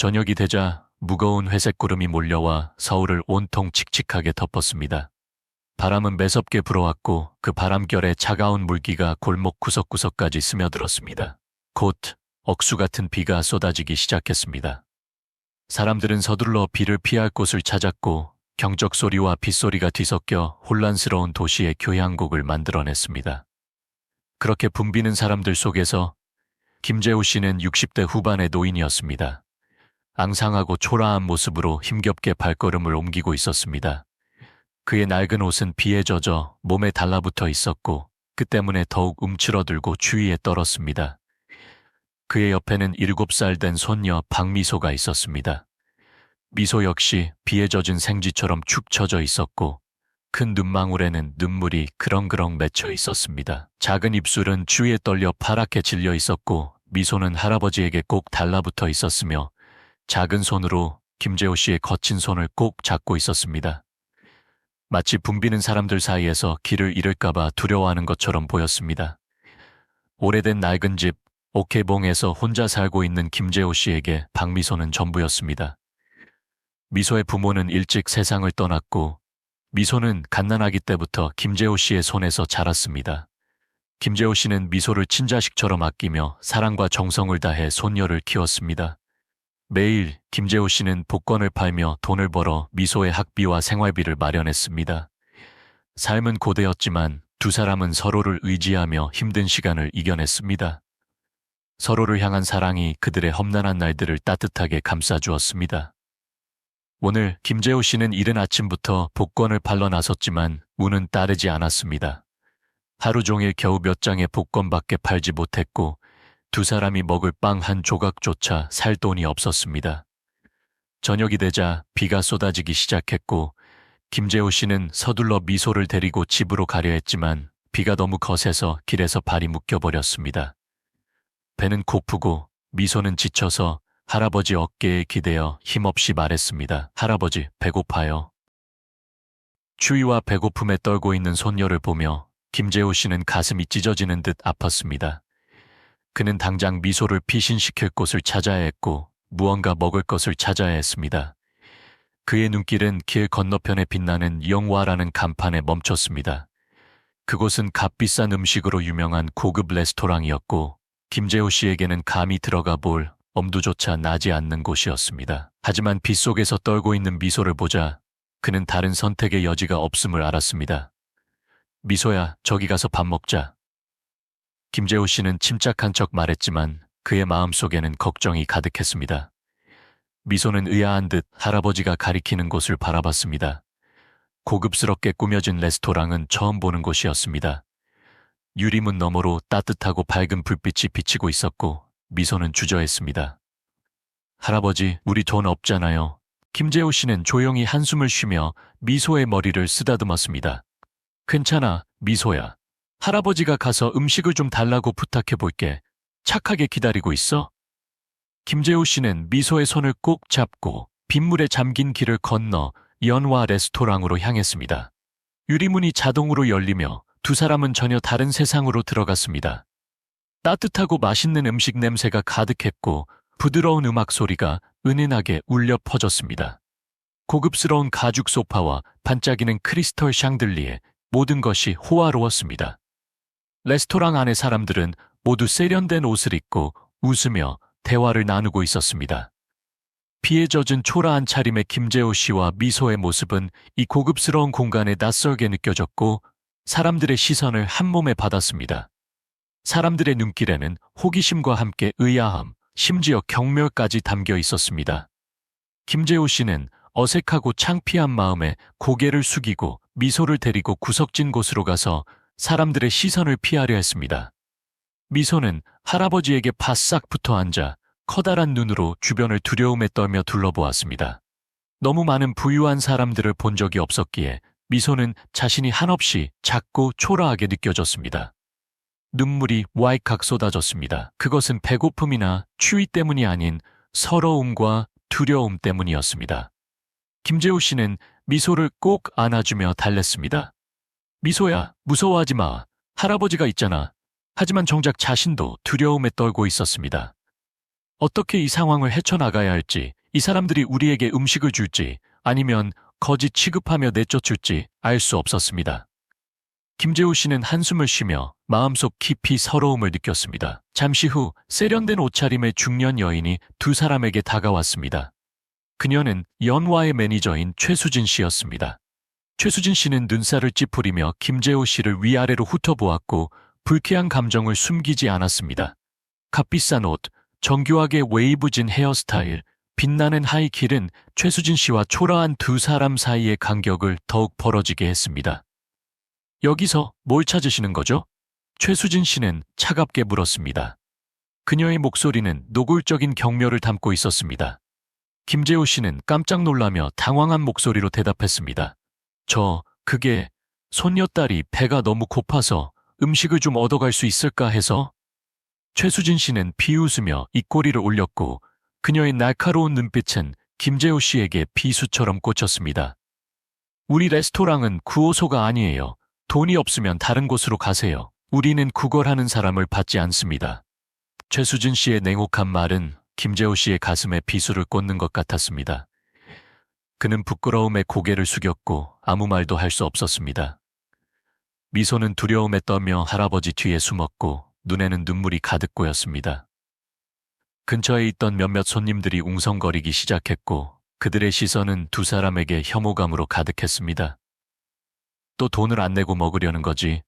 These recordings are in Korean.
저녁이 되자 무거운 회색 구름이 몰려와 서울을 온통 칙칙하게 덮었습니다. 바람은 매섭게 불어왔고 그 바람결에 차가운 물기가 골목 구석구석까지 스며들었습니다. 곧 억수 같은 비가 쏟아지기 시작했습니다. 사람들은 서둘러 비를 피할 곳을 찾았고 경적 소리와 빗소리가 뒤섞여 혼란스러운 도시의 교향곡을 만들어냈습니다. 그렇게 붐비는 사람들 속에서 김재호 씨는 60대 후반의 노인이었습니다. 앙상하고 초라한 모습으로 힘겹게 발걸음을 옮기고 있었습니다. 그의 낡은 옷은 비에 젖어 몸에 달라붙어 있었고 그 때문에 더욱 움츠러들고 추위에 떨었습니다. 그의 옆에는 7살 된 손녀 박미소가 있었습니다. 미소 역시 비에 젖은 생쥐처럼 축 처져 있었고 큰 눈망울에는 눈물이 그렁그렁 맺혀 있었습니다. 작은 입술은 추위에 떨려 파랗게 질려 있었고 미소는 할아버지에게 꼭 달라붙어 있었으며 작은 손으로 김재호 씨의 거친 손을 꼭 잡고 있었습니다. 마치 붐비는 사람들 사이에서 길을 잃을까봐 두려워하는 것처럼 보였습니다. 오래된 낡은 집 옥해봉에서 혼자 살고 있는 김재호 씨에게 박미소는 전부였습니다. 미소의 부모는 일찍 세상을 떠났고 미소는 갓난아기 때부터 김재호 씨의 손에서 자랐습니다. 김재호 씨는 미소를 친자식처럼 아끼며 사랑과 정성을 다해 손녀를 키웠습니다. 매일 김재호 씨는 복권을 팔며 돈을 벌어 미소의 학비와 생활비를 마련했습니다. 삶은 고되었지만 두 사람은 서로를 의지하며 힘든 시간을 이겨냈습니다. 서로를 향한 사랑이 그들의 험난한 날들을 따뜻하게 감싸주었습니다. 오늘 김재호 씨는 이른 아침부터 복권을 팔러 나섰지만 운은 따르지 않았습니다. 하루 종일 겨우 몇 장의 복권밖에 팔지 못했고 두 사람이 먹을 빵 한 조각조차 살 돈이 없었습니다. 저녁이 되자 비가 쏟아지기 시작했고 김재호 씨는 서둘러 미소를 데리고 집으로 가려 했지만 비가 너무 거세서 길에서 발이 묶여버렸습니다. 배는 고프고 미소는 지쳐서 할아버지 어깨에 기대어 힘없이 말했습니다. 할아버지, 배고파요. 추위와 배고픔에 떨고 있는 손녀를 보며 김재호 씨는 가슴이 찢어지는 듯 아팠습니다. 그는 당장 미소를 피신시킬 곳을 찾아야 했고 무언가 먹을 것을 찾아야 했습니다. 그의 눈길은 길 건너편에 빛나는 영화라는 간판에 멈췄습니다. 그곳은 값비싼 음식으로 유명한 고급 레스토랑이었고 김재호 씨에게는 감히 들어가 볼 엄두조차 나지 않는 곳이었습니다. 하지만 빗속에서 떨고 있는 미소를 보자 그는 다른 선택의 여지가 없음을 알았습니다. 미소야, 저기 가서 밥 먹자. 김재호 씨는 침착한 척 말했지만 그의 마음속에는 걱정이 가득했습니다. 미소는 의아한 듯 할아버지가 가리키는 곳을 바라봤습니다. 고급스럽게 꾸며진 레스토랑은 처음 보는 곳이었습니다. 유리문 너머로 따뜻하고 밝은 불빛이 비치고 있었고 미소는 주저했습니다. 할아버지, 우리 돈 없잖아요. 김재호 씨는 조용히 한숨을 쉬며 미소의 머리를 쓰다듬었습니다. 괜찮아, 미소야. 할아버지가 가서 음식을 좀 달라고 부탁해 볼게. 착하게 기다리고 있어. 김재호 씨는 미소의 손을 꼭 잡고 빗물에 잠긴 길을 건너 연화 레스토랑으로 향했습니다. 유리문이 자동으로 열리며 두 사람은 전혀 다른 세상으로 들어갔습니다. 따뜻하고 맛있는 음식 냄새가 가득했고 부드러운 음악 소리가 은은하게 울려 퍼졌습니다. 고급스러운 가죽 소파와 반짝이는 크리스털 샹들리에 모든 것이 호화로웠습니다. 레스토랑 안의 사람들은 모두 세련된 옷을 입고 웃으며 대화를 나누고 있었습니다. 비에 젖은 초라한 차림의 김재호 씨와 미소의 모습은 이 고급스러운 공간에 낯설게 느껴졌고 사람들의 시선을 한몸에 받았습니다. 사람들의 눈길에는 호기심과 함께 의아함, 심지어 경멸까지 담겨 있었습니다. 김재호 씨는 어색하고 창피한 마음에 고개를 숙이고 미소를 데리고 구석진 곳으로 가서 사람들의 시선을 피하려 했습니다. 미소는 할아버지에게 바싹 붙어 앉아 커다란 눈으로 주변을 두려움에 떨며 둘러보았습니다. 너무 많은 부유한 사람들을 본 적이 없었기에 미소는 자신이 한없이 작고 초라하게 느껴졌습니다. 눈물이 왈칵 쏟아졌습니다. 그것은 배고픔이나 추위 때문이 아닌 서러움과 두려움 때문이었습니다. 김재호 씨는 미소를 꼭 안아주며 달랬습니다. 미소야, 무서워하지 마. 할아버지가 있잖아. 하지만 정작 자신도 두려움에 떨고 있었습니다. 어떻게 이 상황을 헤쳐나가야 할지, 이 사람들이 우리에게 음식을 줄지, 아니면 거짓 취급하며 내쫓을지 알 수 없었습니다. 김재호 씨는 한숨을 쉬며 마음속 깊이 서러움을 느꼈습니다. 잠시 후 세련된 옷차림의 중년 여인이 두 사람에게 다가왔습니다. 그녀는 연화의 매니저인 최수진 씨였습니다. 최수진 씨는 눈살을 찌푸리며 김재호 씨를 위아래로 훑어보았고 불쾌한 감정을 숨기지 않았습니다. 값비싼 옷, 정교하게 웨이브진 헤어스타일, 빛나는 하이힐은 최수진 씨와 초라한 두 사람 사이의 간격을 더욱 벌어지게 했습니다. 여기서 뭘 찾으시는 거죠? 최수진 씨는 차갑게 물었습니다. 그녀의 목소리는 노골적인 경멸을 담고 있었습니다. 김재호 씨는 깜짝 놀라며 당황한 목소리로 대답했습니다. 그게 손녀딸이 배가 너무 고파서 음식을 좀 얻어갈 수 있을까 해서. 최수진 씨는 비웃으며 입꼬리를 올렸고 그녀의 날카로운 눈빛은 김재호 씨에게 비수처럼 꽂혔습니다. 우리 레스토랑은 구호소가 아니에요. 돈이 없으면 다른 곳으로 가세요. 우리는 구걸하는 사람을 받지 않습니다. 최수진 씨의 냉혹한 말은 김재호 씨의 가슴에 비수를 꽂는 것 같았습니다. 그는 부끄러움에 고개를 숙였고 아무 말도 할 수 없었습니다. 미소는 두려움에 떨며 할아버지 뒤에 숨었고 눈에는 눈물이 가득 고였습니다. 근처에 있던 몇몇 손님들이 웅성거리기 시작했고 그들의 시선은 두 사람에게 혐오감으로 가득했습니다. 또 돈을 안 내고 먹으려는 거지.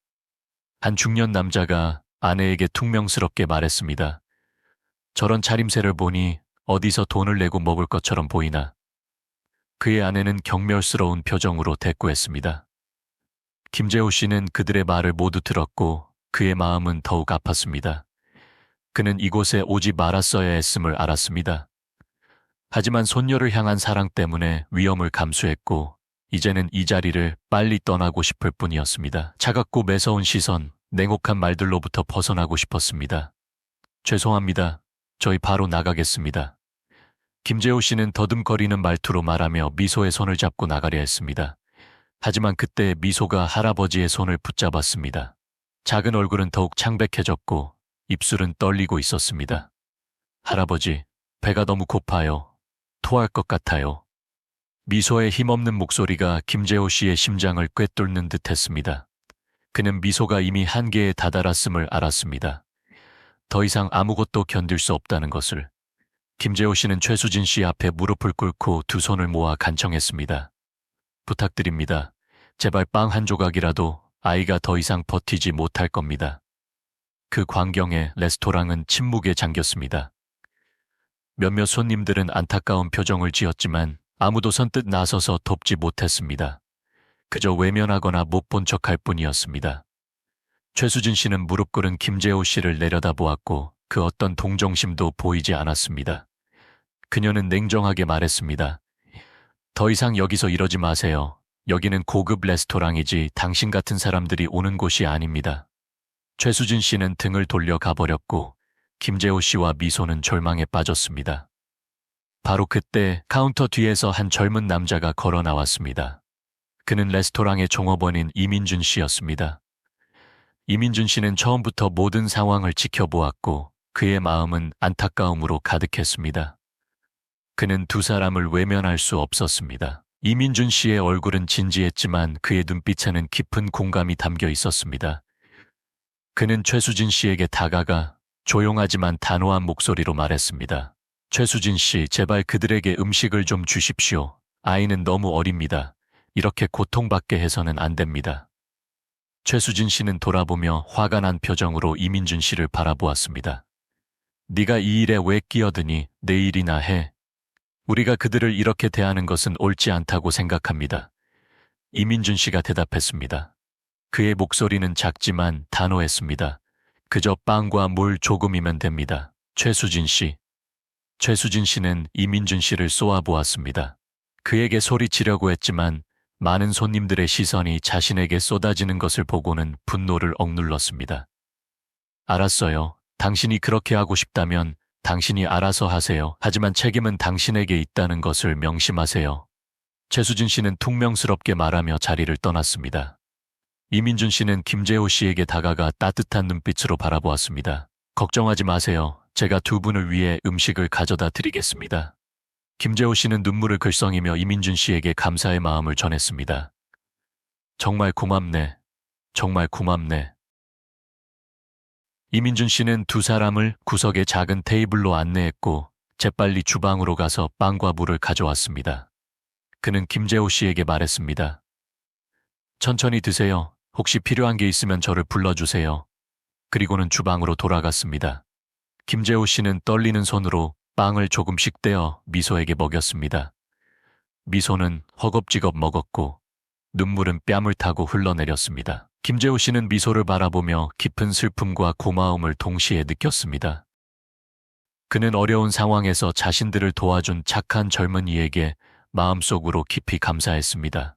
한 중년 남자가 아내에게 퉁명스럽게 말했습니다. 저런 차림새를 보니 어디서 돈을 내고 먹을 것처럼 보이나. 그의 아내는 경멸스러운 표정으로 대꾸했습니다. 김재호 씨는 그들의 말을 모두 들었고 그의 마음은 더욱 아팠습니다. 그는 이곳에 오지 말았어야 했음을 알았습니다. 하지만 손녀를 향한 사랑 때문에 위험을 감수했고 이제는 이 자리를 빨리 떠나고 싶을 뿐이었습니다. 차갑고 매서운 시선, 냉혹한 말들로부터 벗어나고 싶었습니다. 죄송합니다. 저희 바로 나가겠습니다. 김재호 씨는 더듬거리는 말투로 말하며 미소의 손을 잡고 나가려 했습니다. 하지만 그때 미소가 할아버지의 손을 붙잡았습니다. 작은 얼굴은 더욱 창백해졌고 입술은 떨리고 있었습니다. 할아버지, 배가 너무 고파요. 토할 것 같아요. 미소의 힘없는 목소리가 김재호 씨의 심장을 꿰뚫는 듯 했습니다. 그는 미소가 이미 한계에 다다랐음을 알았습니다. 더 이상 아무것도 견딜 수 없다는 것을. 김재호 씨는 최수진 씨 앞에 무릎을 꿇고 두 손을 모아 간청했습니다. 부탁드립니다. 제발 빵 한 조각이라도 아이가 더 이상 버티지 못할 겁니다. 그 광경에 레스토랑은 침묵에 잠겼습니다. 몇몇 손님들은 안타까운 표정을 지었지만 아무도 선뜻 나서서 돕지 못했습니다. 그저 외면하거나 못 본 척할 뿐이었습니다. 최수진 씨는 무릎 꿇은 김재호 씨를 내려다보았고 그 어떤 동정심도 보이지 않았습니다. 그녀는 냉정하게 말했습니다. 더 이상 여기서 이러지 마세요. 여기는 고급 레스토랑이지 당신 같은 사람들이 오는 곳이 아닙니다. 최수진 씨는 등을 돌려 가버렸고 김재호 씨와 미소는 절망에 빠졌습니다. 바로 그때 카운터 뒤에서 한 젊은 남자가 걸어 나왔습니다. 그는 레스토랑의 종업원인 이민준 씨였습니다. 이민준 씨는 처음부터 모든 상황을 지켜보았고 그의 마음은 안타까움으로 가득했습니다. 그는 두 사람을 외면할 수 없었습니다. 이민준 씨의 얼굴은 진지했지만 그의 눈빛에는 깊은 공감이 담겨 있었습니다. 그는 최수진 씨에게 다가가 조용하지만 단호한 목소리로 말했습니다. 최수진 씨, 제발 그들에게 음식을 좀 주십시오. 아이는 너무 어립니다. 이렇게 고통받게 해서는 안 됩니다. 최수진 씨는 돌아보며 화가 난 표정으로 이민준 씨를 바라보았습니다. 네가 이 일에 왜 끼어드니? 내 일이나 해. 우리가 그들을 이렇게 대하는 것은 옳지 않다고 생각합니다. 이민준 씨가 대답했습니다. 그의 목소리는 작지만 단호했습니다. 그저 빵과 물 조금이면 됩니다. 최수진 씨. 최수진 씨는 이민준 씨를 쏘아보았습니다. 그에게 소리치려고 했지만 많은 손님들의 시선이 자신에게 쏟아지는 것을 보고는 분노를 억눌렀습니다. 알았어요. 당신이 그렇게 하고 싶다면 당신이 알아서 하세요. 하지만 책임은 당신에게 있다는 것을 명심하세요. 최수진 씨는 퉁명스럽게 말하며 자리를 떠났습니다. 이민준 씨는 김재호 씨에게 다가가 따뜻한 눈빛으로 바라보았습니다. 걱정하지 마세요. 제가 두 분을 위해 음식을 가져다 드리겠습니다. 김재호 씨는 눈물을 글썽이며 이민준 씨에게 감사의 마음을 전했습니다. 정말 고맙네. 정말 고맙네. 이민준 씨는 두 사람을 구석의 작은 테이블로 안내했고 재빨리 주방으로 가서 빵과 물을 가져왔습니다. 그는 김재호 씨에게 말했습니다. 천천히 드세요. 혹시 필요한 게 있으면 저를 불러주세요. 그리고는 주방으로 돌아갔습니다. 김재호 씨는 떨리는 손으로 빵을 조금씩 떼어 미소에게 먹였습니다. 미소는 허겁지겁 먹었고 눈물은 뺨을 타고 흘러내렸습니다. 김재호 씨는 미소를 바라보며 깊은 슬픔과 고마움을 동시에 느꼈습니다. 그는 어려운 상황에서 자신들을 도와준 착한 젊은이에게 마음속으로 깊이 감사했습니다.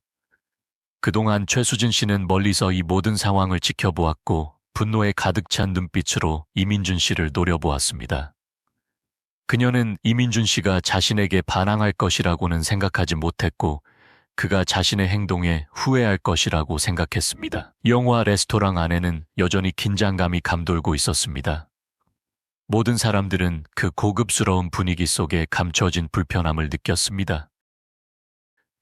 그동안 최수진 씨는 멀리서 이 모든 상황을 지켜보았고 분노에 가득 찬 눈빛으로 이민준 씨를 노려보았습니다. 그녀는 이민준 씨가 자신에게 반항할 것이라고는 생각하지 못했고 그가 자신의 행동에 후회할 것이라고 생각했습니다. 영화 레스토랑 안에는 여전히 긴장감이 감돌고 있었습니다. 모든 사람들은 그 고급스러운 분위기 속에 감춰진 불편함을 느꼈습니다.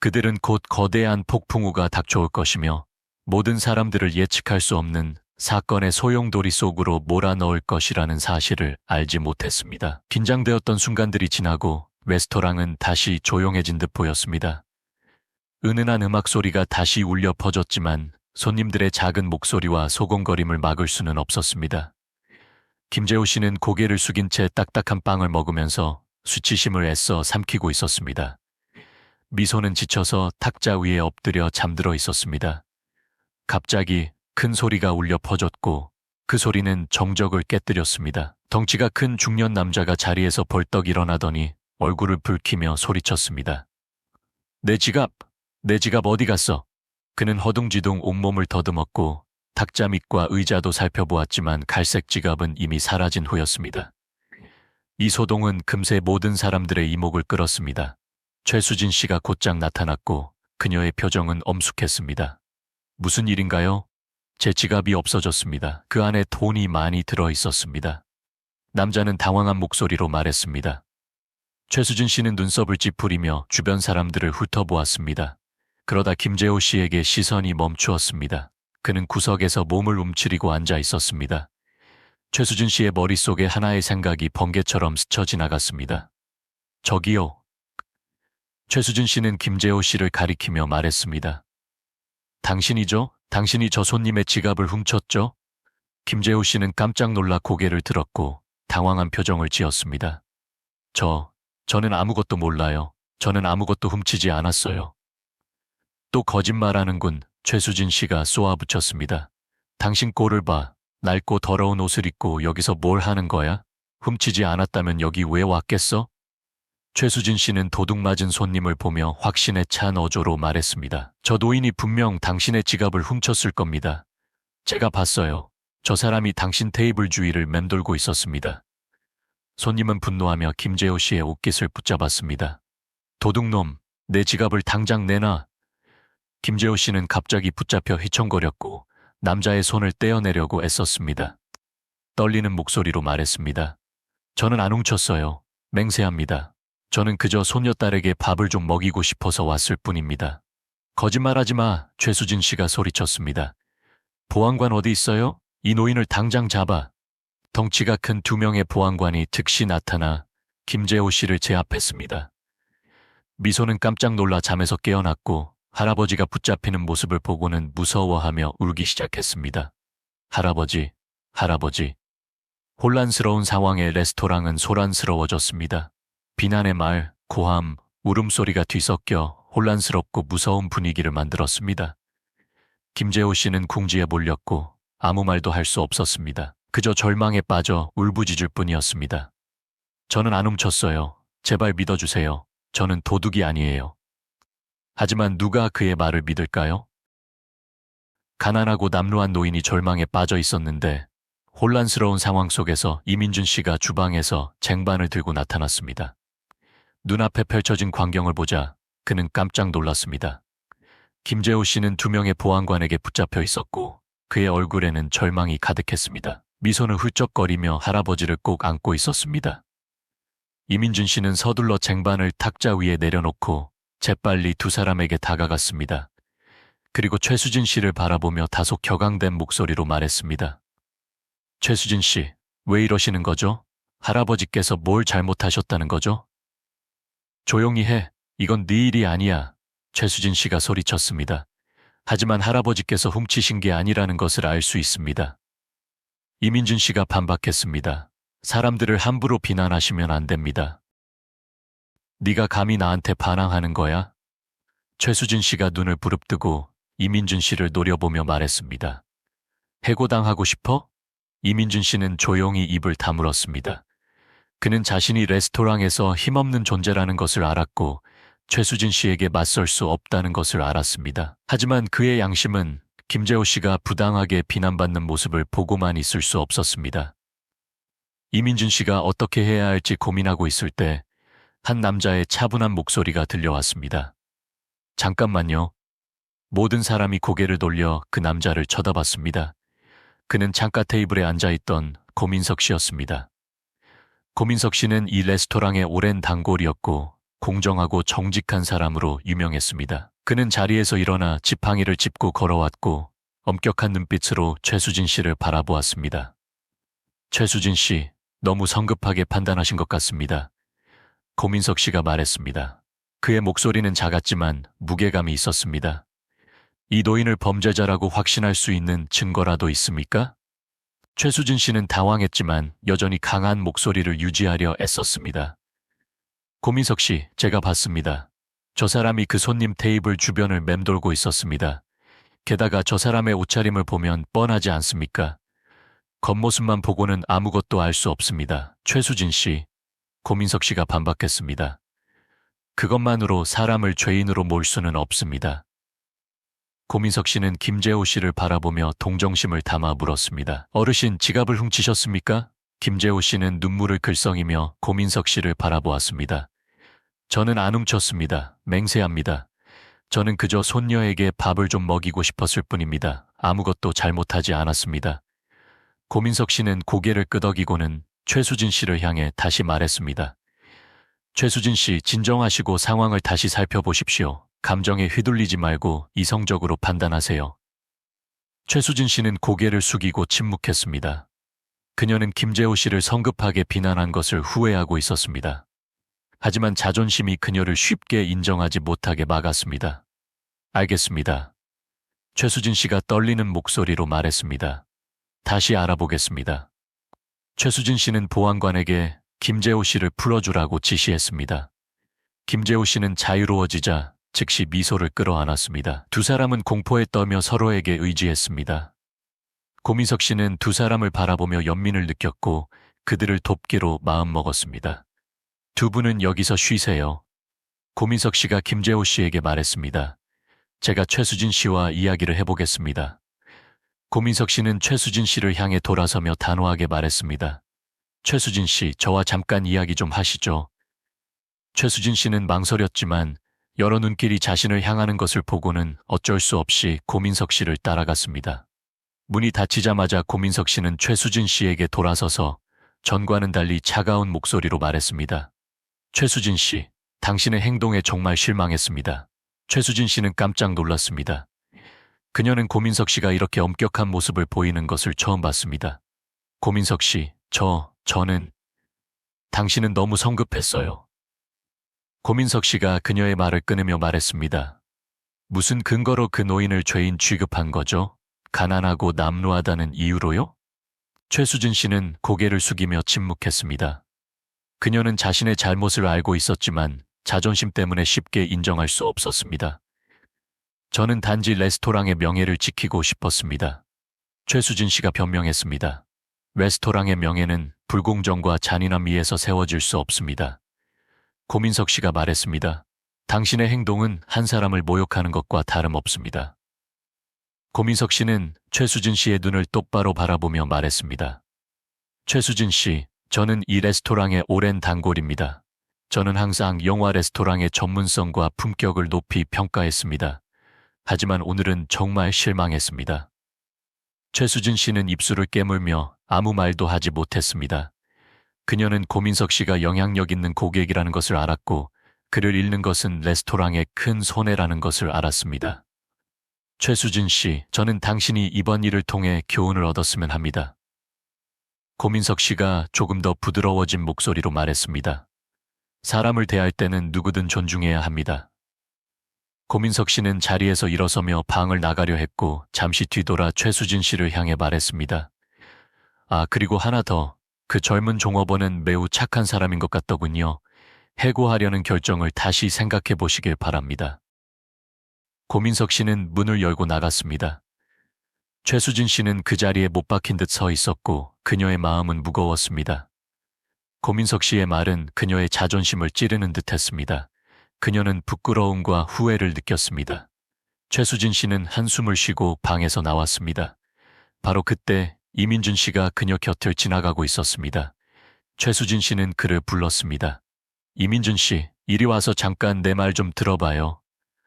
그들은 곧 거대한 폭풍우가 닥쳐올 것이며 모든 사람들을 예측할 수 없는 사건의 소용돌이 속으로 몰아넣을 것이라는 사실을 알지 못했습니다. 긴장되었던 순간들이 지나고 레스토랑은 다시 조용해진 듯 보였습니다. 은은한 음악 소리가 다시 울려 퍼졌지만 손님들의 작은 목소리와 소곤거림을 막을 수는 없었습니다. 김재호 씨는 고개를 숙인 채 딱딱한 빵을 먹으면서 수치심을 애써 삼키고 있었습니다. 미소는 지쳐서 탁자 위에 엎드려 잠들어 있었습니다. 갑자기 큰 소리가 울려 퍼졌고 그 소리는 정적을 깨뜨렸습니다. 덩치가 큰 중년 남자가 자리에서 벌떡 일어나더니 얼굴을 붉히며 소리쳤습니다. 내 지갑! 내 지갑 어디 갔어? 그는 허둥지둥 온몸을 더듬었고 탁자 밑과 의자도 살펴보았지만 갈색 지갑은 이미 사라진 후였습니다. 이 소동은 금세 모든 사람들의 이목을 끌었습니다. 최수진 씨가 곧장 나타났고 그녀의 표정은 엄숙했습니다. 무슨 일인가요? 제 지갑이 없어졌습니다. 그 안에 돈이 많이 들어 있었습니다. 남자는 당황한 목소리로 말했습니다. 최수진 씨는 눈썹을 찌푸리며 주변 사람들을 훑어보았습니다. 그러다 김재호 씨에게 시선이 멈추었습니다. 그는 구석에서 몸을 움츠리고 앉아 있었습니다. 최수진 씨의 머릿속에 하나의 생각이 번개처럼 스쳐 지나갔습니다. 저기요. 최수진 씨는 김재호 씨를 가리키며 말했습니다. 당신이죠? 당신이 저 손님의 지갑을 훔쳤죠? 김재호 씨는 깜짝 놀라 고개를 들었고 당황한 표정을 지었습니다. 저는 아무것도 몰라요. 저는 아무것도 훔치지 않았어요. 또 거짓말하는군. 최수진 씨가 쏘아붙였습니다. 당신 꼴을 봐. 낡고 더러운 옷을 입고 여기서 뭘 하는 거야? 훔치지 않았다면 여기 왜 왔겠어? 최수진 씨는 도둑 맞은 손님을 보며 확신에 찬 어조로 말했습니다. 저 노인이 분명 당신의 지갑을 훔쳤을 겁니다. 제가 봤어요. 저 사람이 당신 테이블 주위를 맴돌고 있었습니다. 손님은 분노하며 김재호 씨의 옷깃을 붙잡았습니다. 도둑놈, 내 지갑을 당장 내놔. 김재호 씨는 갑자기 붙잡혀 휘청거렸고 남자의 손을 떼어내려고 애썼습니다. 떨리는 목소리로 말했습니다. 저는 안 훔쳤어요. 맹세합니다. 저는 그저 손녀딸에게 밥을 좀 먹이고 싶어서 왔을 뿐입니다. 거짓말하지 마. 최수진 씨가 소리쳤습니다. 보안관 어디 있어요? 이 노인을 당장 잡아. 덩치가 큰 두 명의 보안관이 즉시 나타나 김재호 씨를 제압했습니다. 미소는 깜짝 놀라 잠에서 깨어났고 할아버지가 붙잡히는 모습을 보고는 무서워하며 울기 시작했습니다. 할아버지, 할아버지. 혼란스러운 상황에 레스토랑은 소란스러워졌습니다. 비난의 말, 고함, 울음소리가 뒤섞여 혼란스럽고 무서운 분위기를 만들었습니다. 김재호 씨는 궁지에 몰렸고 아무 말도 할 수 없었습니다. 그저 절망에 빠져 울부짖을 뿐이었습니다. 저는 안 훔쳤어요. 제발 믿어주세요. 저는 도둑이 아니에요. 하지만 누가 그의 말을 믿을까요? 가난하고 남루한 노인이 절망에 빠져 있었는데 혼란스러운 상황 속에서 이민준 씨가 주방에서 쟁반을 들고 나타났습니다. 눈앞에 펼쳐진 광경을 보자 그는 깜짝 놀랐습니다. 김재호 씨는 두 명의 보안관에게 붙잡혀 있었고 그의 얼굴에는 절망이 가득했습니다. 미소는 훌쩍거리며 할아버지를 꼭 안고 있었습니다. 이민준 씨는 서둘러 쟁반을 탁자 위에 내려놓고 재빨리 두 사람에게 다가갔습니다. 그리고 최수진 씨를 바라보며 다소 격앙된 목소리로 말했습니다. 최수진 씨, 왜 이러시는 거죠? 할아버지께서 뭘 잘못하셨다는 거죠? 조용히 해. 이건 네 일이 아니야. 최수진 씨가 소리쳤습니다. 하지만 할아버지께서 훔치신 게 아니라는 것을 알 수 있습니다. 이민준 씨가 반박했습니다. 사람들을 함부로 비난하시면 안 됩니다. 네가 감히 나한테 반항하는 거야? 최수진 씨가 눈을 부릅뜨고 이민준 씨를 노려보며 말했습니다. 해고당하고 싶어? 이민준 씨는 조용히 입을 다물었습니다. 그는 자신이 레스토랑에서 힘없는 존재라는 것을 알았고 최수진 씨에게 맞설 수 없다는 것을 알았습니다. 하지만 그의 양심은 김재호 씨가 부당하게 비난받는 모습을 보고만 있을 수 없었습니다. 이민준 씨가 어떻게 해야 할지 고민하고 있을 때 한 남자의 차분한 목소리가 들려왔습니다. 잠깐만요. 모든 사람이 고개를 돌려 그 남자를 쳐다봤습니다. 그는 창가 테이블에 앉아있던 고민석 씨였습니다. 고민석 씨는 이 레스토랑의 오랜 단골이었고 공정하고 정직한 사람으로 유명했습니다. 그는 자리에서 일어나 지팡이를 짚고 걸어왔고 엄격한 눈빛으로 최수진 씨를 바라보았습니다. 최수진 씨, 너무 성급하게 판단하신 것 같습니다. 고민석 씨가 말했습니다. 그의 목소리는 작았지만 무게감이 있었습니다. 이 노인을 범죄자라고 확신할 수 있는 증거라도 있습니까? 최수진 씨는 당황했지만 여전히 강한 목소리를 유지하려 애썼습니다. 고민석 씨, 제가 봤습니다. 저 사람이 그 손님 테이블 주변을 맴돌고 있었습니다. 게다가 저 사람의 옷차림을 보면 뻔하지 않습니까? 겉모습만 보고는 아무것도 알 수 없습니다. 최수진 씨, 고민석 씨가 반박했습니다. 그것만으로 사람을 죄인으로 몰 수는 없습니다. 고민석 씨는 김재호 씨를 바라보며 동정심을 담아 물었습니다. 어르신, 지갑을 훔치셨습니까? 김재호 씨는 눈물을 글썽이며 고민석 씨를 바라보았습니다. 저는 안 훔쳤습니다. 맹세합니다. 저는 그저 손녀에게 밥을 좀 먹이고 싶었을 뿐입니다. 아무것도 잘못하지 않았습니다. 고민석 씨는 고개를 끄덕이고는 최수진 씨를 향해 다시 말했습니다. 최수진 씨, 진정하시고 상황을 다시 살펴보십시오. 감정에 휘둘리지 말고 이성적으로 판단하세요. 최수진 씨는 고개를 숙이고 침묵했습니다. 그녀는 김재호 씨를 성급하게 비난한 것을 후회하고 있었습니다. 하지만 자존심이 그녀를 쉽게 인정하지 못하게 막았습니다. 알겠습니다. 최수진 씨가 떨리는 목소리로 말했습니다. 다시 알아보겠습니다. 최수진 씨는 보안관에게 김재호 씨를 풀어주라고 지시했습니다. 김재호 씨는 자유로워지자 즉시 미소를 끌어안았습니다. 두 사람은 공포에 떨며 서로에게 의지했습니다. 고민석 씨는 두 사람을 바라보며 연민을 느꼈고 그들을 돕기로 마음먹었습니다. 두 분은 여기서 쉬세요. 고민석 씨가 김재호 씨에게 말했습니다. 제가 최수진 씨와 이야기를 해보겠습니다. 고민석 씨는 최수진 씨를 향해 돌아서며 단호하게 말했습니다. 최수진 씨, 저와 잠깐 이야기 좀 하시죠. 최수진 씨는 망설였지만 여러 눈길이 자신을 향하는 것을 보고는 어쩔 수 없이 고민석 씨를 따라갔습니다. 문이 닫히자마자 고민석 씨는 최수진 씨에게 돌아서서 전과는 달리 차가운 목소리로 말했습니다. 최수진 씨, 당신의 행동에 정말 실망했습니다. 최수진 씨는 깜짝 놀랐습니다. 그녀는 고민석 씨가 이렇게 엄격한 모습을 보이는 것을 처음 봤습니다. 고민석 씨, 저는 당신은 너무 성급했어요. 고민석 씨가 그녀의 말을 끊으며 말했습니다. 무슨 근거로 그 노인을 죄인 취급한 거죠? 가난하고 남루하다는 이유로요? 최수진 씨는 고개를 숙이며 침묵했습니다. 그녀는 자신의 잘못을 알고 있었지만 자존심 때문에 쉽게 인정할 수 없었습니다. 저는 단지 레스토랑의 명예를 지키고 싶었습니다. 최수진 씨가 변명했습니다. 레스토랑의 명예는 불공정과 잔인함 위에서 세워질 수 없습니다. 고민석 씨가 말했습니다. 당신의 행동은 한 사람을 모욕하는 것과 다름없습니다. 고민석 씨는 최수진 씨의 눈을 똑바로 바라보며 말했습니다. 최수진 씨, 저는 이 레스토랑의 오랜 단골입니다. 저는 항상 영화 레스토랑의 전문성과 품격을 높이 평가했습니다. 하지만 오늘은 정말 실망했습니다. 최수진 씨는 입술을 깨물며 아무 말도 하지 못했습니다. 그녀는 고민석 씨가 영향력 있는 고객이라는 것을 알았고 그를 잃는 것은 레스토랑의 큰 손해라는 것을 알았습니다. 최수진 씨, 저는 당신이 이번 일을 통해 교훈을 얻었으면 합니다. 고민석 씨가 조금 더 부드러워진 목소리로 말했습니다. 사람을 대할 때는 누구든 존중해야 합니다. 고민석 씨는 자리에서 일어서며 방을 나가려 했고 잠시 뒤돌아 최수진 씨를 향해 말했습니다. 아, 그리고 하나 더. 그 젊은 종업원은 매우 착한 사람인 것 같더군요. 해고하려는 결정을 다시 생각해 보시길 바랍니다. 고민석 씨는 문을 열고 나갔습니다. 최수진 씨는 그 자리에 못 박힌 듯 서 있었고 그녀의 마음은 무거웠습니다. 고민석 씨의 말은 그녀의 자존심을 찌르는 듯 했습니다. 그녀는 부끄러움과 후회를 느꼈습니다. 최수진 씨는 한숨을 쉬고 방에서 나왔습니다. 바로 그때 이민준 씨가 그녀 곁을 지나가고 있었습니다. 최수진 씨는 그를 불렀습니다. 이민준 씨, 이리 와서 잠깐 내 말 좀 들어봐요.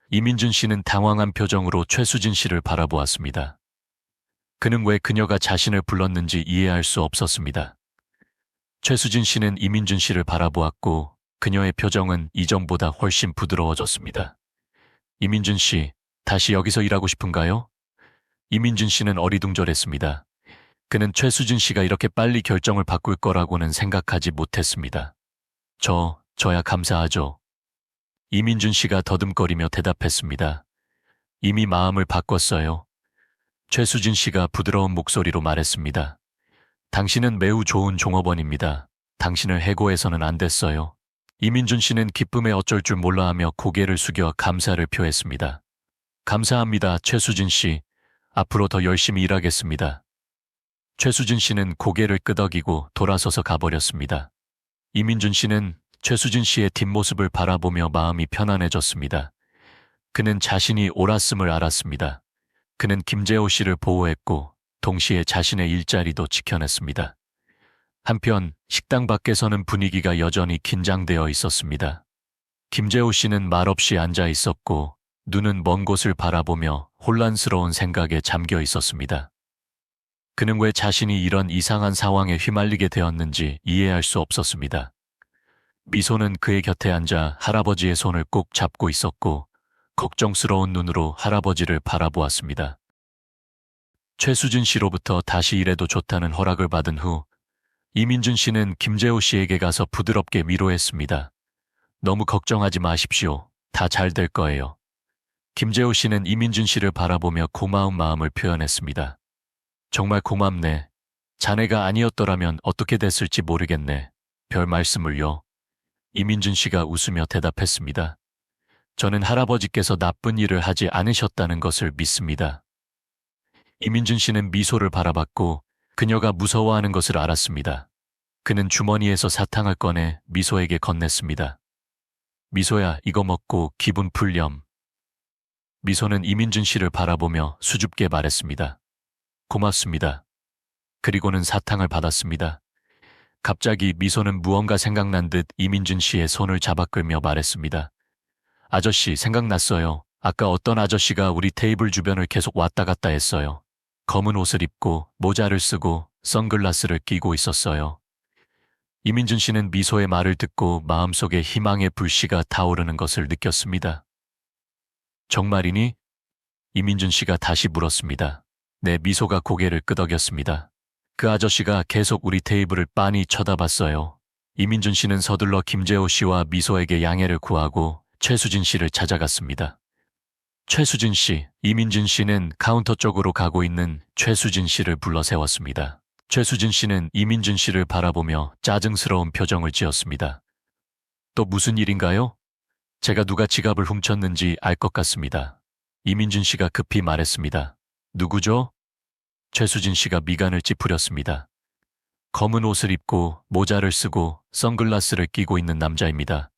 이민준 씨는 당황한 표정으로 최수진 씨를 바라보았습니다. 그는 왜 그녀가 자신을 불렀는지 이해할 수 없었습니다. 최수진 씨는 이민준 씨를 바라보았고 그녀의 표정은 이전보다 훨씬 부드러워졌습니다. 이민준 씨, 다시 여기서 일하고 싶은가요? 이민준 씨는 어리둥절했습니다. 그는 최수진 씨가 이렇게 빨리 결정을 바꿀 거라고는 생각하지 못했습니다. 저야 감사하죠. 이민준 씨가 더듬거리며 대답했습니다. 이미 마음을 바꿨어요. 최수진 씨가 부드러운 목소리로 말했습니다. 당신은 매우 좋은 종업원입니다. 당신을 해고해서는 안 됐어요. 이민준 씨는 기쁨에 어쩔 줄 몰라하며 고개를 숙여 감사를 표했습니다. 감사합니다, 최수진 씨. 앞으로 더 열심히 일하겠습니다. 최수진 씨는 고개를 끄덕이고 돌아서서 가버렸습니다. 이민준 씨는 최수진 씨의 뒷모습을 바라보며 마음이 편안해졌습니다. 그는 자신이 옳았음을 알았습니다. 그는 김재호 씨를 보호했고 동시에 자신의 일자리도 지켜냈습니다. 한편 식당 밖에서는 분위기가 여전히 긴장되어 있었습니다. 김재호 씨는 말없이 앉아 있었고 눈은 먼 곳을 바라보며 혼란스러운 생각에 잠겨 있었습니다. 그는 왜 자신이 이런 이상한 상황에 휘말리게 되었는지 이해할 수 없었습니다. 미소는 그의 곁에 앉아 할아버지의 손을 꼭 잡고 있었고 걱정스러운 눈으로 할아버지를 바라보았습니다. 최수진 씨로부터 다시 일해도 좋다는 허락을 받은 후 이민준 씨는 김재호 씨에게 가서 부드럽게 위로했습니다. 너무 걱정하지 마십시오. 다 잘 될 거예요. 김재호 씨는 이민준 씨를 바라보며 고마운 마음을 표현했습니다. 정말 고맙네. 자네가 아니었더라면 어떻게 됐을지 모르겠네. 별 말씀을요. 이민준 씨가 웃으며 대답했습니다. 저는 할아버지께서 나쁜 일을 하지 않으셨다는 것을 믿습니다. 이민준 씨는 미소를 바라봤고 그녀가 무서워하는 것을 알았습니다. 그는 주머니에서 사탕을 꺼내 미소에게 건넸습니다. 미소야, 이거 먹고 기분 풀렴. 미소는 이민준 씨를 바라보며 수줍게 말했습니다. 고맙습니다. 그리고는 사탕을 받았습니다. 갑자기 미소는 무언가 생각난 듯 이민준 씨의 손을 잡아 끌며 말했습니다. 아저씨, 생각났어요. 아까 어떤 아저씨가 우리 테이블 주변을 계속 왔다 갔다 했어요. 검은 옷을 입고 모자를 쓰고 선글라스를 끼고 있었어요. 이민준 씨는 미소의 말을 듣고 마음속에 희망의 불씨가 타오르는 것을 느꼈습니다. 정말이니? 이민준 씨가 다시 물었습니다. 네, 미소가 고개를 끄덕였습니다. 그 아저씨가 계속 우리 테이블을 빤히 쳐다봤어요. 이민준 씨는 서둘러 김재호 씨와 미소에게 양해를 구하고 최수진 씨를 찾아갔습니다. 최수진 씨, 이민준 씨는 카운터 쪽으로 가고 있는 최수진 씨를 불러 세웠습니다. 최수진 씨는 이민준 씨를 바라보며 짜증스러운 표정을 지었습니다. 또 무슨 일인가요? 제가 누가 지갑을 훔쳤는지 알 것 같습니다. 이민준 씨가 급히 말했습니다. 누구죠? 최수진 씨가 미간을 찌푸렸습니다. 검은 옷을 입고 모자를 쓰고 선글라스를 끼고 있는 남자입니다.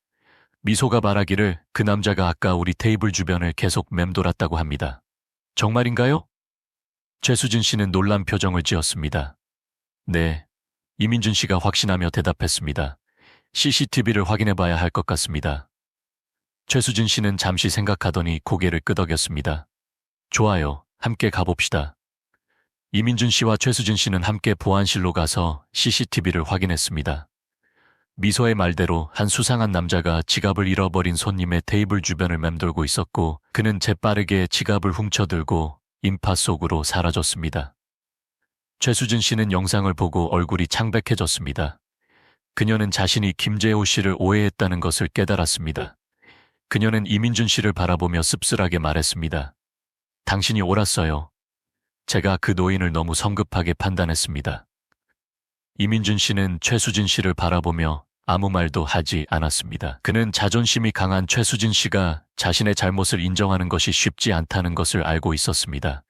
미소가 말하기를 그 남자가 아까 우리 테이블 주변을 계속 맴돌았다고 합니다. 정말인가요? 최수진 씨는 놀란 표정을 지었습니다. 네, 이민준 씨가 확신하며 대답했습니다. CCTV를 확인해 봐야 할 것 같습니다. 최수진 씨는 잠시 생각하더니 고개를 끄덕였습니다. 좋아요, 함께 가봅시다. 이민준 씨와 최수진 씨는 함께 보안실로 가서 CCTV를 확인했습니다. 미소의 말대로 한 수상한 남자가 지갑을 잃어버린 손님의 테이블 주변을 맴돌고 있었고 그는 재빠르게 지갑을 훔쳐들고 인파 속으로 사라졌습니다. 최수진 씨는 영상을 보고 얼굴이 창백해졌습니다. 그녀는 자신이 김재호 씨를 오해했다는 것을 깨달았습니다. 그녀는 이민준 씨를 바라보며 씁쓸하게 말했습니다. 당신이 옳았어요. 제가 그 노인을 너무 성급하게 판단했습니다. 이민준 씨는 최수진 씨를 바라보며 아무 말도 하지 않았습니다. 그는 자존심이 강한 최수진 씨가 자신의 잘못을 인정하는 것이 쉽지 않다는 것을 알고 있었습니다.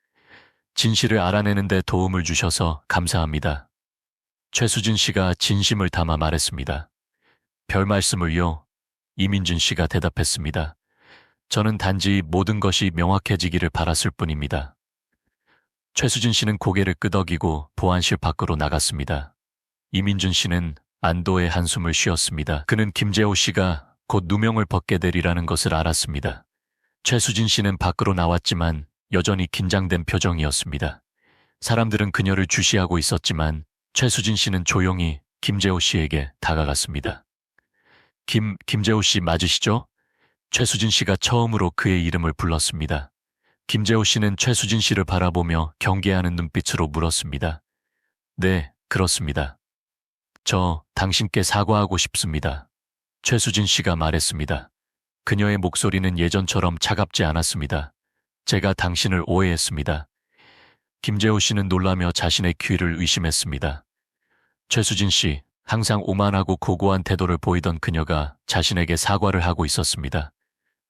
진실을 알아내는 데 도움을 주셔서 감사합니다. 최수진 씨가 진심을 담아 말했습니다. 별 말씀을요. 이민준 씨가 대답했습니다. 저는 단지 모든 것이 명확해지기를 바랐을 뿐입니다. 최수진 씨는 고개를 끄덕이고 보안실 밖으로 나갔습니다. 이민준 씨는 안도의 한숨을 쉬었습니다. 그는 김재호 씨가 곧 누명을 벗게 되리라는 것을 알았습니다. 최수진 씨는 밖으로 나왔지만 여전히 긴장된 표정이었습니다. 사람들은 그녀를 주시하고 있었지만 최수진 씨는 조용히 김재호 씨에게 다가갔습니다. 김재호 씨 맞으시죠? 최수진 씨가 처음으로 그의 이름을 불렀습니다. 김재호 씨는 최수진 씨를 바라보며 경계하는 눈빛으로 물었습니다. 네, 그렇습니다. 저 당신께 사과하고 싶습니다. 최수진 씨가 말했습니다. 그녀의 목소리는 예전처럼 차갑지 않았습니다. 제가 당신을 오해했습니다. 김재호 씨는 놀라며 자신의 귀를 의심했습니다. 최수진 씨, 항상 오만하고 고고한 태도를 보이던 그녀가 자신에게 사과를 하고 있었습니다.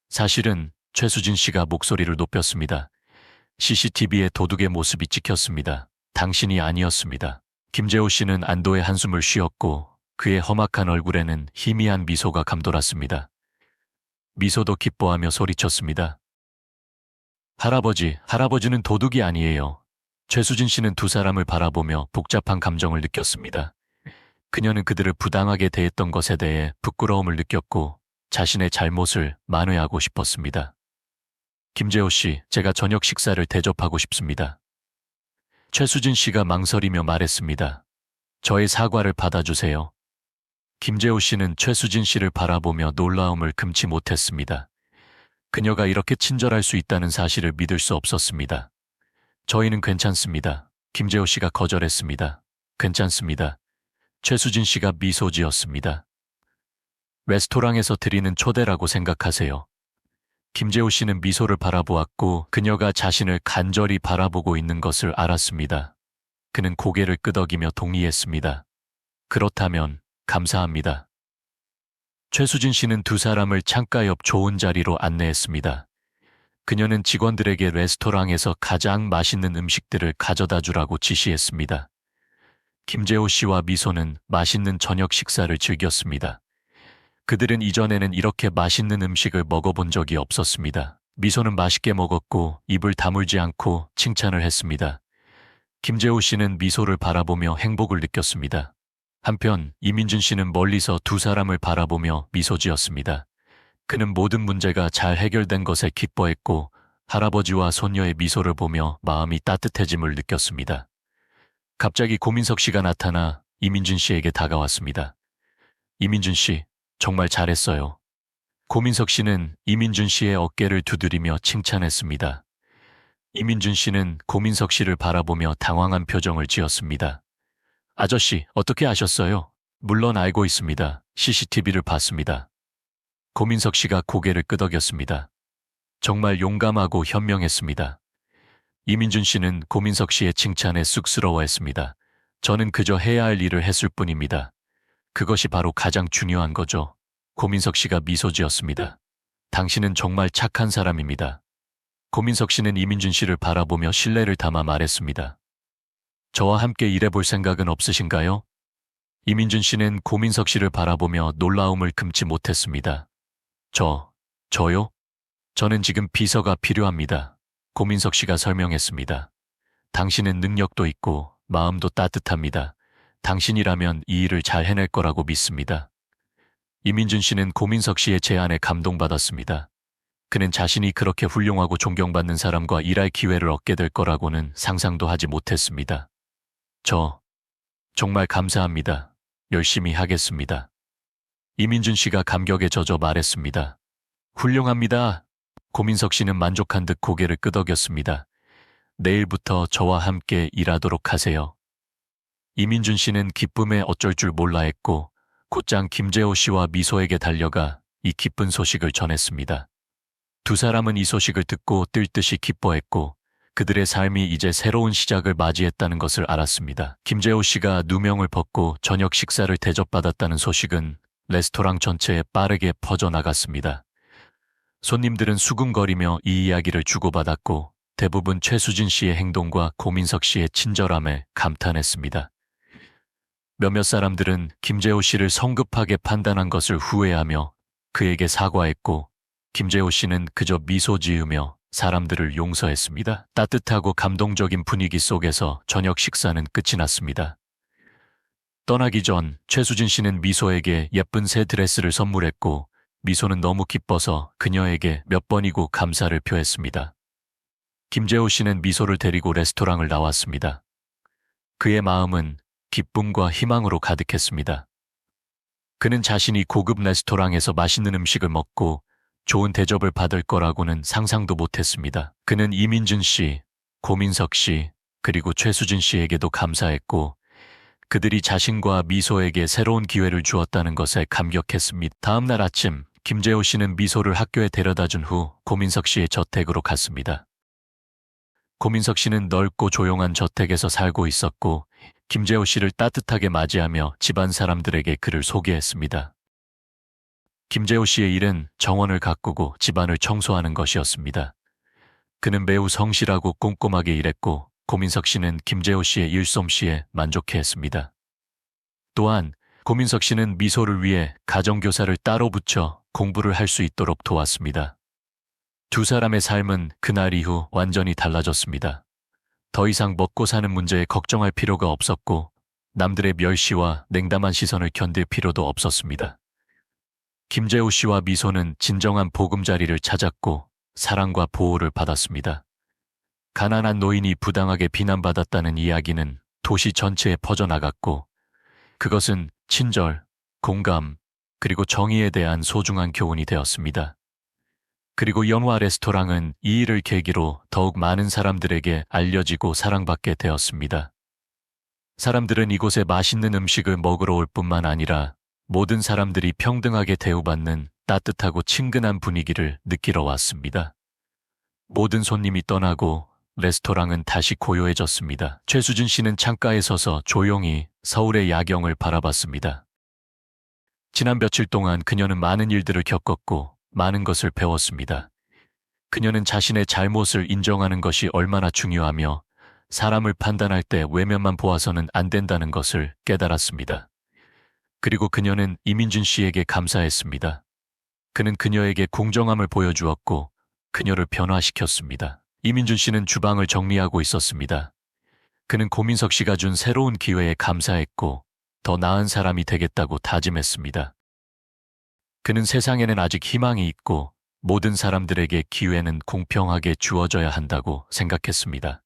사실은 최수진 씨가 목소리를 높였습니다. CCTV에 도둑의 모습이 찍혔습니다. 당신이 아니었습니다. 김재호 씨는 안도의 한숨을 쉬었고 그의 험악한 얼굴에는 희미한 미소가 감돌았습니다. 미소도 기뻐하며 소리쳤습니다. 할아버지는 도둑이 아니에요. 최수진 씨는 두 사람을 바라보며 복잡한 감정을 느꼈습니다. 그녀는 그들을 부당하게 대했던 것에 대해 부끄러움을 느꼈고 자신의 잘못을 만회하고 싶었습니다. 김재호 씨, 제가 저녁 식사를 대접하고 싶습니다. 최수진 씨가 망설이며 말했습니다. 저의 사과를 받아주세요. 김재호 씨는 최수진 씨를 바라보며 놀라움을 금치 못했습니다. 그녀가 이렇게 친절할 수 있다는 사실을 믿을 수 없었습니다. 저희는 괜찮습니다. 김재호 씨가 거절했습니다. 괜찮습니다. 최수진 씨가 미소 지었습니다. 레스토랑에서 드리는 초대라고 생각하세요. 김재호 씨는 미소를 바라보았고 그녀가 자신을 간절히 바라보고 있는 것을 알았습니다. 그는 고개를 끄덕이며 동의했습니다. 그렇다면 감사합니다. 최수진 씨는 두 사람을 창가 옆 좋은 자리로 안내했습니다. 그녀는 직원들에게 레스토랑에서 가장 맛있는 음식들을 가져다 주라고 지시했습니다. 김재호 씨와 미소는 맛있는 저녁 식사를 즐겼습니다. 그들은 이전에는 이렇게 맛있는 음식을 먹어본 적이 없었습니다. 미소는 맛있게 먹었고 입을 다물지 않고 칭찬을 했습니다. 김재호 씨는 미소를 바라보며 행복을 느꼈습니다. 한편 이민준 씨는 멀리서 두 사람을 바라보며 미소 지었습니다. 그는 모든 문제가 잘 해결된 것에 기뻐했고 할아버지와 손녀의 미소를 보며 마음이 따뜻해짐을 느꼈습니다. 갑자기 고민석 씨가 나타나 이민준 씨에게 다가왔습니다. 이민준 씨, 정말 잘했어요. 고민석 씨는 이민준 씨의 어깨를 두드리며 칭찬했습니다. 이민준 씨는 고민석 씨를 바라보며 당황한 표정을 지었습니다. 아저씨, 어떻게 아셨어요? 물론 알고 있습니다. CCTV를 봤습니다. 고민석 씨가 고개를 끄덕였습니다. 정말 용감하고 현명했습니다. 이민준 씨는 고민석 씨의 칭찬에 쑥스러워했습니다. 저는 그저 해야 할 일을 했을 뿐입니다. 그것이 바로 가장 중요한 거죠. 고민석 씨가 미소 지었습니다. 당신은 정말 착한 사람입니다. 고민석 씨는 이민준 씨를 바라보며 신뢰를 담아 말했습니다. 저와 함께 일해볼 생각은 없으신가요? 이민준 씨는 고민석 씨를 바라보며 놀라움을 금치 못했습니다. 저요? 저는 지금 비서가 필요합니다. 고민석 씨가 설명했습니다. 당신은 능력도 있고 마음도 따뜻합니다. 당신이라면 이 일을 잘 해낼 거라고 믿습니다. 이민준 씨는 고민석 씨의 제안에 감동받았습니다. 그는 자신이 그렇게 훌륭하고 존경받는 사람과 일할 기회를 얻게 될 거라고는 상상도 하지 못했습니다. 정말 감사합니다. 열심히 하겠습니다. 이민준 씨가 감격에 젖어 말했습니다. 훌륭합니다. 고민석 씨는 만족한 듯 고개를 끄덕였습니다. 내일부터 저와 함께 일하도록 하세요. 이민준 씨는 기쁨에 어쩔 줄 몰라 했고 곧장 김재호 씨와 미소에게 달려가 이 기쁜 소식을 전했습니다. 두 사람은 이 소식을 듣고 뜰 듯이 기뻐했고 그들의 삶이 이제 새로운 시작을 맞이했다는 것을 알았습니다. 김재호 씨가 누명을 벗고 저녁 식사를 대접받았다는 소식은 레스토랑 전체에 빠르게 퍼져나갔습니다. 손님들은 수군거리며 이 이야기를 주고받았고 대부분 최수진 씨의 행동과 고민석 씨의 친절함에 감탄했습니다. 몇몇 사람들은 김재호 씨를 성급하게 판단한 것을 후회하며 그에게 사과했고 김재호 씨는 그저 미소 지으며 사람들을 용서했습니다. 따뜻하고 감동적인 분위기 속에서 저녁 식사는 끝이 났습니다. 떠나기 전 최수진 씨는 미소에게 예쁜 새 드레스를 선물했고 미소는 너무 기뻐서 그녀에게 몇 번이고 감사를 표했습니다. 김재호 씨는 미소를 데리고 레스토랑을 나왔습니다. 그의 마음은 기쁨과 희망으로 가득했습니다. 그는 자신이 고급 레스토랑에서 맛있는 음식을 먹고 좋은 대접을 받을 거라고는 상상도 못했습니다. 그는 이민준 씨, 고민석 씨, 그리고 최수진 씨에게도 감사했고 그들이 자신과 미소에게 새로운 기회를 주었다는 것에 감격했습니다. 다음 날 아침 김재호 씨는 미소를 학교에 데려다 준 후 고민석 씨의 저택으로 갔습니다. 고민석 씨는 넓고 조용한 저택에서 살고 있었고 김재호 씨를 따뜻하게 맞이하며 집안 사람들에게 그를 소개했습니다. 김재호 씨의 일은 정원을 가꾸고 집안을 청소하는 것이었습니다. 그는 매우 성실하고 꼼꼼하게 일했고 고민석 씨는 김재호 씨의 일솜씨에 만족해했습니다. 또한 고민석 씨는 미소를 위해 가정교사를 따로 붙여 공부를 할 수 있도록 도왔습니다. 두 사람의 삶은 그날 이후 완전히 달라졌습니다. 더 이상 먹고 사는 문제에 걱정할 필요가 없었고 남들의 멸시와 냉담한 시선을 견딜 필요도 없었습니다. 김재호 씨와 미소는 진정한 보금자리를 찾았고 사랑과 보호를 받았습니다. 가난한 노인이 부당하게 비난받았다는 이야기는 도시 전체에 퍼져나갔고 그것은 친절, 공감, 그리고 정의에 대한 소중한 교훈이 되었습니다. 그리고 연화 레스토랑은 이 일을 계기로 더욱 많은 사람들에게 알려지고 사랑받게 되었습니다. 사람들은 이곳에 맛있는 음식을 먹으러 올 뿐만 아니라 모든 사람들이 평등하게 대우받는 따뜻하고 친근한 분위기를 느끼러 왔습니다. 모든 손님이 떠나고 레스토랑은 다시 고요해졌습니다. 최수진 씨는 창가에 서서 조용히 서울의 야경을 바라봤습니다. 지난 며칠 동안 그녀는 많은 일들을 겪었고 많은 것을 배웠습니다. 그녀는 자신의 잘못을 인정하는 것이 얼마나 중요하며 사람을 판단할 때 외면만 보아서는 안 된다는 것을 깨달았습니다. 그리고 그녀는 이민준 씨에게 감사했습니다. 그는 그녀에게 공정함을 보여주었고 그녀를 변화시켰습니다. 이민준 씨는 주방을 정리하고 있었습니다. 그는 고민석 씨가 준 새로운 기회에 감사했고 더 나은 사람이 되겠다고 다짐했습니다. 그는 세상에는 아직 희망이 있고 모든 사람들에게 기회는 공평하게 주어져야 한다고 생각했습니다.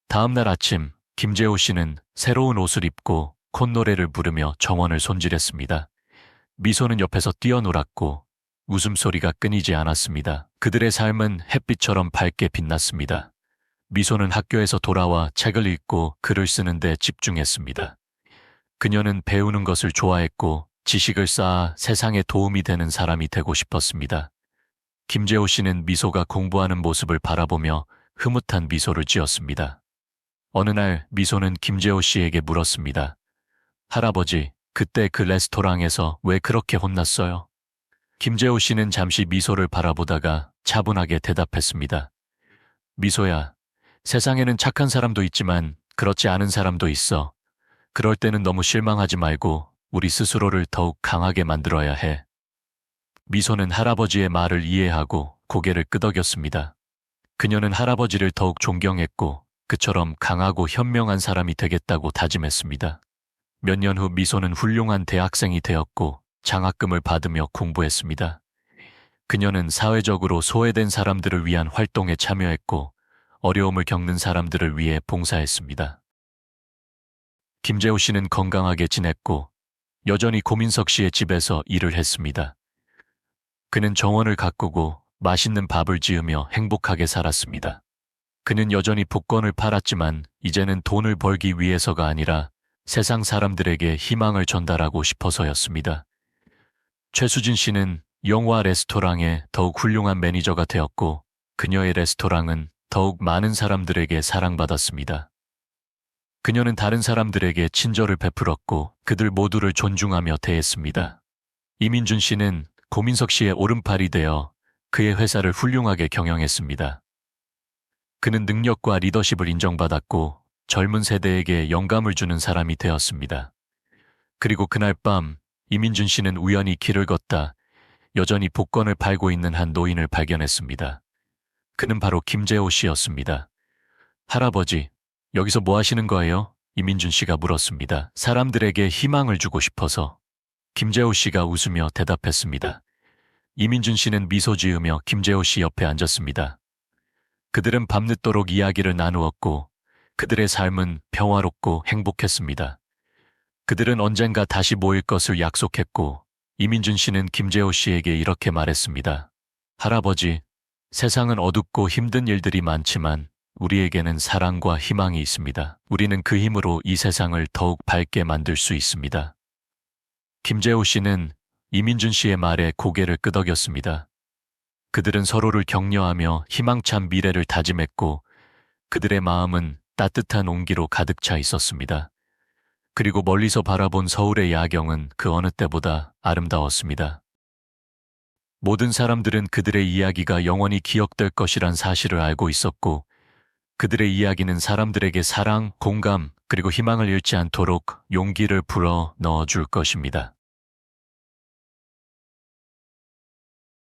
다음 날 아침 김재호 씨는 새로운 옷을 입고 콧노래를 부르며 정원을 손질했습니다. 미소는 옆에서 뛰어놀았고 웃음소리가 끊이지 않았습니다. 그들의 삶은 햇빛처럼 밝게 빛났습니다. 미소는 학교에서 돌아와 책을 읽고 글을 쓰는 데 집중했습니다. 그녀는 배우는 것을 좋아했고 지식을 쌓아 세상에 도움이 되는 사람이 되고 싶었습니다. 김재호 씨는 미소가 공부하는 모습을 바라보며 흐뭇한 미소를 지었습니다. 어느 날 미소는 김재호 씨에게 물었습니다. 할아버지, 그때 그 레스토랑에서 왜 그렇게 혼났어요? 김재호 씨는 잠시 미소를 바라보다가 차분하게 대답했습니다. 미소야, 세상에는 착한 사람도 있지만 그렇지 않은 사람도 있어. 그럴 때는 너무 실망하지 말고 우리 스스로를 더욱 강하게 만들어야 해. 미소는 할아버지의 말을 이해하고 고개를 끄덕였습니다. 그녀는 할아버지를 더욱 존경했고 그처럼 강하고 현명한 사람이 되겠다고 다짐했습니다. 몇 년 후 미소는 훌륭한 대학생이 되었고 장학금을 받으며 공부했습니다. 그녀는 사회적으로 소외된 사람들을 위한 활동에 참여했고 어려움을 겪는 사람들을 위해 봉사했습니다. 김재호 씨는 건강하게 지냈고 여전히 고민석 씨의 집에서 일을 했습니다. 그는 정원을 가꾸고 맛있는 밥을 지으며 행복하게 살았습니다. 그는 여전히 복권을 팔았지만 이제는 돈을 벌기 위해서가 아니라 세상 사람들에게 희망을 전달하고 싶어서였습니다. 최수진 씨는 영화 레스토랑의 더욱 훌륭한 매니저가 되었고 그녀의 레스토랑은 더욱 많은 사람들에게 사랑받았습니다. 그녀는 다른 사람들에게 친절을 베풀었고 그들 모두를 존중하며 대했습니다. 이민준 씨는 고민석 씨의 오른팔이 되어 그의 회사를 훌륭하게 경영했습니다. 그는 능력과 리더십을 인정받았고 젊은 세대에게 영감을 주는 사람이 되었습니다. 그리고 그날 밤 이민준 씨는 우연히 길을 걷다 여전히 복권을 팔고 있는 한 노인을 발견했습니다. 그는 바로 김재호 씨였습니다. 할아버지, 여기서 뭐 하시는 거예요? 이민준 씨가 물었습니다. 사람들에게 희망을 주고 싶어서. 김재호 씨가 웃으며 대답했습니다. 이민준 씨는 미소 지으며 김재호 씨 옆에 앉았습니다. 그들은 밤늦도록 이야기를 나누었고 그들의 삶은 평화롭고 행복했습니다. 그들은 언젠가 다시 모일 것을 약속했고 이민준 씨는 김재호 씨에게 이렇게 말했습니다. 할아버지, 세상은 어둡고 힘든 일들이 많지만 우리에게는 사랑과 희망이 있습니다. 우리는 그 힘으로 이 세상을 더욱 밝게 만들 수 있습니다. 김재호 씨는 이민준 씨의 말에 고개를 끄덕였습니다. 그들은 서로를 격려하며 희망찬 미래를 다짐했고 그들의 마음은 따뜻한 온기로 가득 차 있었습니다. 그리고 멀리서 바라본 서울의 야경은 그 어느 때보다 아름다웠습니다. 모든 사람들은 그들의 이야기가 영원히 기억될 것이란 사실을 알고 있었고 그들의 이야기는 사람들에게 사랑, 공감, 그리고 희망을 잃지 않도록 용기를 불어 넣어줄 것입니다.